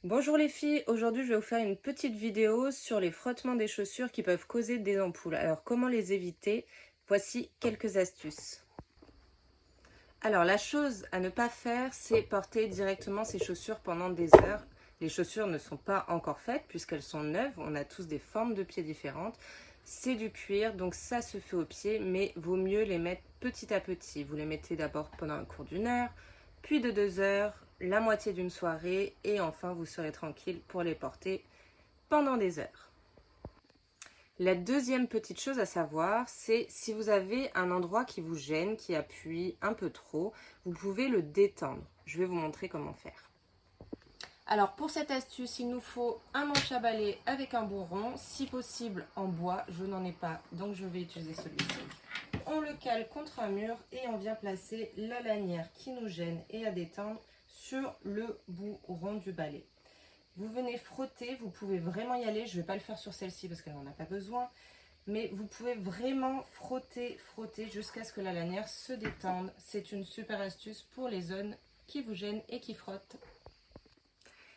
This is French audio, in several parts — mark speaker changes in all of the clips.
Speaker 1: Bonjour les filles, aujourd'hui je vais vous faire une petite vidéo sur les frottements des chaussures qui peuvent causer des ampoules. Alors comment les éviter? Voici quelques astuces. Alors la chose à ne pas faire, c'est porter directement ces chaussures pendant des heures. Les chaussures ne sont pas encore faites puisqu'elles sont neuves, on a tous des formes de pieds différentes. C'est du cuir, donc ça se fait au pied, mais vaut mieux les mettre petit à petit. Vous les mettez d'abord pendant un cours d'une heure, puis de 2 heures, la moitié d'une soirée, et enfin vous serez tranquille pour les porter pendant des heures. La deuxième petite chose à savoir, c'est si vous avez un endroit qui vous gêne, qui appuie un peu trop, vous pouvez le détendre. Je vais vous montrer comment faire. Alors pour cette astuce, il nous faut un manche à balai avec un bourron, si possible en bois. Je n'en ai pas, donc je vais utiliser celui-ci. On le cale contre un mur et on vient placer la lanière qui nous gêne et à détendre sur le bout rond du balai. Vous venez frotter, vous pouvez vraiment y aller. Je ne vais pas le faire sur celle-ci parce qu'elle n'en a pas besoin. Mais vous pouvez vraiment frotter jusqu'à ce que la lanière se détende. C'est une super astuce pour les zones qui vous gênent et qui frottent.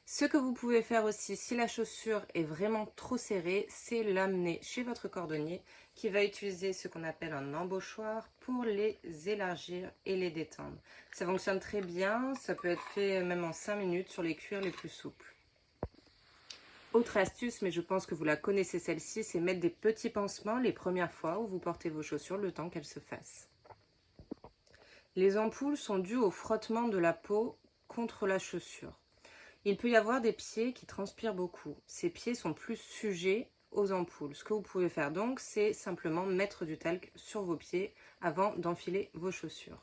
Speaker 1: Ce que vous pouvez faire aussi, si la chaussure est vraiment trop serrée, c'est l'amener chez votre cordonnier qui va utiliser ce qu'on appelle un embauchoir pour les élargir et les détendre. Ça fonctionne très bien, ça peut être fait même en 5 minutes sur les cuirs les plus souples. Autre astuce, mais je pense que vous la connaissez celle-ci, c'est mettre des petits pansements les premières fois où vous portez vos chaussures le temps qu'elles se fassent. Les ampoules sont dues au frottement de la peau contre la chaussure. Il peut y avoir des pieds qui transpirent beaucoup. Ces pieds sont plus sujets aux ampoules. Ce que vous pouvez faire donc, c'est simplement mettre du talc sur vos pieds avant d'enfiler vos chaussures.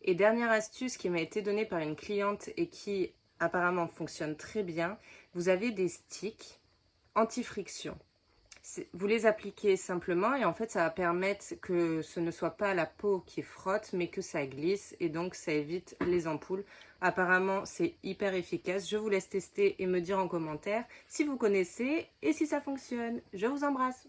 Speaker 1: Et dernière astuce qui m'a été donnée par une cliente et qui apparemment fonctionne très bien, vous avez des sticks anti-friction. Vous les appliquez simplement et en fait ça va permettre que ce ne soit pas la peau qui frotte mais que ça glisse et donc ça évite les ampoules. Apparemment c'est hyper efficace. Je vous laisse tester et me dire en commentaire si vous connaissez et si ça fonctionne. Je vous embrasse.